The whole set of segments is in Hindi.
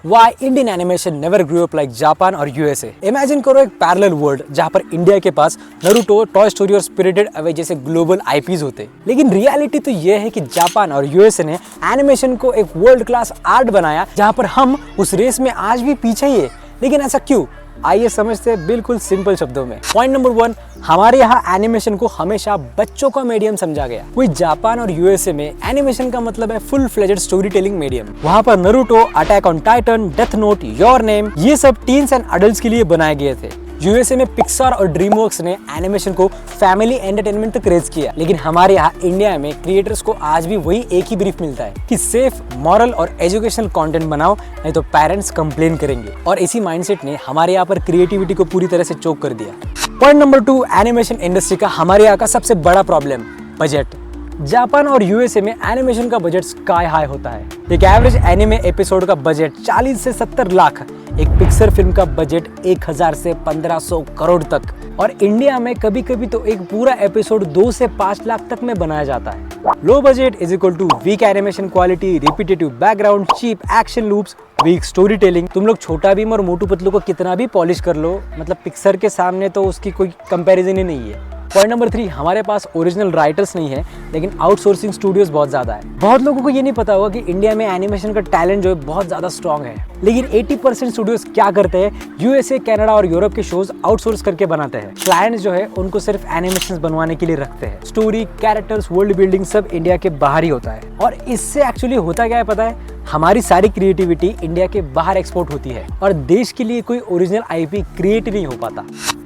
Why Indian animation never grew up like Japan और USA? Imagine करो एक पैरेलल वर्ल्ड जहाँ पर इंडिया के पास नारुतो, टॉय स्टोरी और स्पिरिटेड अवे जैसे ग्लोबल आईपीज होते। लेकिन रियलिटी तो ये है कि जापान और यूएसए ने एनिमेशन को एक वर्ल्ड क्लास आर्ट बनाया जहाँ पर हम उस रेस में आज भी पीछे ही है। लेकिन ऐसा क्यों? आइए समझते हैं बिल्कुल सिंपल शब्दों में। पॉइंट नंबर 1, हमारे यहाँ एनिमेशन को हमेशा बच्चों का मीडियम समझा गया। वही जापान और यूएसए में एनिमेशन का मतलब है full fledged story telling medium. वहाँ पर Naruto, attack on Titan, death note, your name ये सब टीन्स एंड अडल्ट्स के लिए बनाए गए थे। यूएसए में पिक्सार और ड्रीमवर्क्स ने एनिमेशन को फैमिली एंटरटेनमेंट तक रेज किया। लेकिन हमारे यहाँ इंडिया में क्रिएटर्स को आज भी वही एक ही ब्रीफ मिलता है कि सेफ, मॉरल और एजुकेशनल कंटेंट बनाओ, नहीं तो पेरेंट्स कंप्लेन करेंगे। और इसी माइंडसेट ने हमारे यहाँ पर क्रिएटिविटी को पूरी तरह से चोक कर दिया। पॉइंट नंबर 2, एनिमेशन इंडस्ट्री का हमारे यहाँ का सबसे बड़ा प्रॉब्लम, बजट। जापान और यूएसए में एनिमेशन का बजट स्काई हाई होता है। एक एवरेज एनिमे एपिसोड का बजट 40 से 70 लाख, एक पिक्सर फिल्म का बजट 1000 से 1500 करोड़ तक। और इंडिया में कभी कभी तो एक पूरा एपिसोड 2 से 5 लाख तक में बनाया जाता है। Low budget is equal to weak animation quality, repetitive background, cheap action loops, weak storytelling. तुम लोग छोटा भीम और मोटू पतलू को कितना भी पॉलिश कर लो, मतलब पिक्सर के सामने तो उसकी कोई कंपैरिजन ही नहीं है। पॉइंट नंबर 3, हमारे पास ओरिजिनल राइटर्स नहीं है, लेकिन आउटसोर्सिंग स्टूडियोज बहुत ज्यादा है। बहुत लोगों को ये नहीं पता होगा कि इंडिया में एनिमेशन का टैलेंट जो है बहुत ज्यादा स्ट्रॉन्ग है। लेकिन 80% स्टूडियोज क्या करते हैं, यूएसए, कनाडा और यूरोप के शोज आउटसोर्स करके बनाते हैं। क्लाइंट्स जो है उनको सिर्फ एनिमेशन बनवाने के लिए रखते हैं। स्टोरी, कैरेक्टर्स, वर्ल्ड बिल्डिंग सब इंडिया के बाहर ही होता है। और इससे एक्चुअली होता क्या है पता है, हमारी सारी क्रिएटिविटी इंडिया के बाहर एक्सपोर्ट होती है और देश के लिए कोई ओरिजिनल आईपी क्रिएट नहीं हो पाता।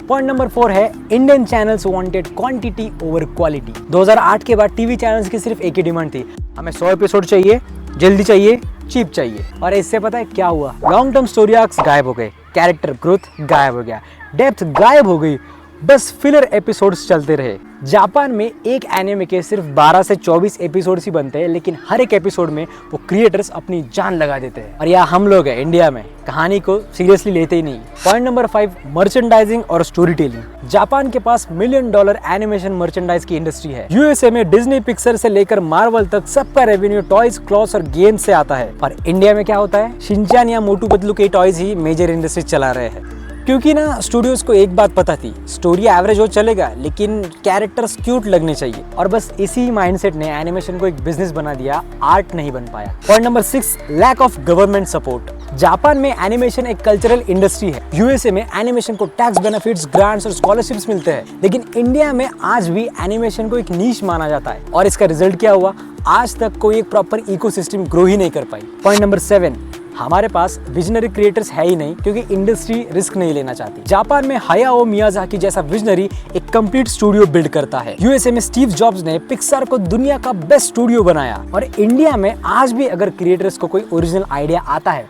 पॉइंट नंबर 4 है, Indian channels wanted quantity over quality. 2008 के बाद टीवी चैनल्स की सिर्फ एक ही डिमांड थी, हमें 100 एपिसोड चाहिए, जल्दी चाहिए, चीप चाहिए। और इससे पता है क्या हुआ, लॉन्ग टर्म स्टोरी आर्क्स गायब हो गए, कैरेक्टर ग्रोथ गायब हो गया, डेप्थ गायब हो गई, बस फिलर एपिसोड्स चलते रहे। जापान में एक एनिमे के सिर्फ 12 से 24 एपिसोड्स ही बनते हैं, लेकिन हर एक एपिसोड में वो क्रिएटर्स अपनी जान लगा देते हैं। और यहाँ हम लोग हैं इंडिया में कहानी को सीरियसली लेते ही नहीं। पॉइंट नंबर 5, मर्चेंडाइजिंग और स्टोरी टेलिंग। जापान के पास $1 मिलियन एनिमेशन मर्चेंडाइज की इंडस्ट्री है। यूएसए में डिज्नी, पिक्सर से लेकर मार्वल तक सबका रेवेन्यू टॉयज, क्लॉथ्स और गेम्स से आता है। और इंडिया में क्या होता है, शिनचैन या मोटू पतलू के टॉयज ही मेजर इंडस्ट्री चला रहे हैं। क्योंकि ना स्टूडियोज को एक बात पता थी, स्टोरी एवरेज हो चलेगा लेकिन कैरेक्टर्स क्यूट लगने चाहिए। और बस इसी माइंडसेट ने एनिमेशन को एक बिजनेस बना दिया, आर्ट नहीं बन पाया। Point number 6, lack of government support. Japan में एनिमेशन एक कल्चरल इंडस्ट्री है। यूएसए में एनिमेशन को टैक्स बेनिफिट्स, ग्रांट्स और स्कॉलरशिप्स मिलते हैं। लेकिन इंडिया में आज भी एनिमेशन को एक नीश माना जाता है। और इसका रिजल्ट क्या हुआ, आज तक कोई एक प्रॉपर इकोसिस्टम ग्रो ही नहीं कर पाई। पॉइंट नंबर 7, हमारे पास विजनरी क्रिएटर्स है ही नहीं क्योंकि इंडस्ट्री रिस्क नहीं लेना चाहती। जापान में हायाओ मियाजाकी जैसा विजनरी एक कंप्लीट स्टूडियो बिल्ड करता है। यूएसए में स्टीव जॉब्स ने पिक्सार को दुनिया का बेस्ट स्टूडियो बनाया। और इंडिया में आज भी अगर क्रिएटर्स को कोई ओरिजिनल आइडिया आता है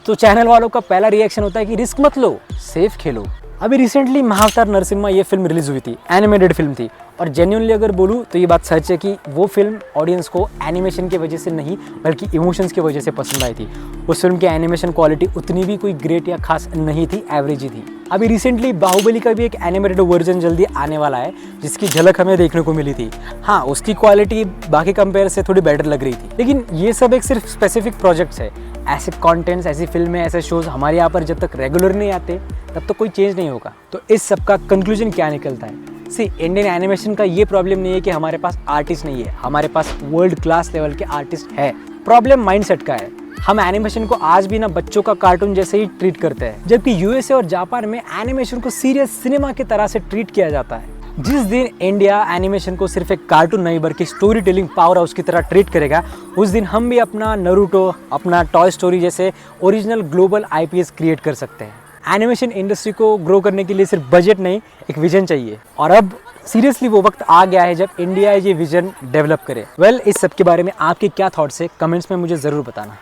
तो चैनल वालों का पहला रिएक्शन होता है कि रिस्क मत लो, सेफ खेलो। अभी रिसेंटली महाअवतार नरसिम्हा ये फिल्म रिलीज हुई थी, एनिमेटेड फिल्म थी। और जेन्युइनली अगर बोलूँ तो ये बात सच है कि वो फिल्म ऑडियंस को एनिमेशन की वजह से नहीं बल्कि इमोशंस की वजह से पसंद आई थी। उस फिल्म की एनिमेशन क्वालिटी उतनी भी कोई ग्रेट या खास नहीं थी, एवरेज ही थी। अभी रिसेंटली बाहुबली का भी एक एनिमेटेड वर्जन जल्दी आने वाला है जिसकी झलक हमें देखने को मिली थी। हाँ, उसकी क्वालिटी बाकी कंपेयर से थोड़ी बेटर लग रही थी। लेकिन ये सब एक सिर्फ स्पेसिफिक प्रोजेक्ट्स है। ऐसे कंटेंट्स, ऐसी फिल्में, ऐसे शोज हमारे यहाँ पर जब तक रेगुलर नहीं आते तब तक कोई चेंज नहीं होगा। तो इस सब का कंक्लूजन क्या निकलता है, इंडियन एनिमेशन का ये प्रॉब्लम नहीं है कि हमारे पास आर्टिस्ट नहीं है, हमारे पास वर्ल्ड क्लास लेवल के आर्टिस्ट है। प्रॉब्लम माइंडसेट का है। हम एनिमेशन को आज भी ना बच्चों का कार्टून जैसे ही ट्रीट करते हैं, जबकि यूएसए और जापान में एनिमेशन को सीरियस सिनेमा की तरह से ट्रीट किया जाता है। जिस दिन इंडिया एनिमेशन को सिर्फ एक कार्टून नहीं बल्कि स्टोरी टेलिंग पावर हाउस की तरह ट्रीट करेगा, उस दिन हम भी अपना नारुतो, अपना टॉय स्टोरी जैसे ओरिजिनल ग्लोबल आईपीएस क्रिएट कर सकते हैं। एनिमेशन इंडस्ट्री को ग्रो करने के लिए सिर्फ बजट नहीं, एक विजन चाहिए। और अब सीरियसली वो वक्त आ गया है जब इंडिया ये विजन डेवलप करे। इस सब के बारे में आपके क्या थॉट्स है, कमेंट्स में मुझे ज़रूर बताना।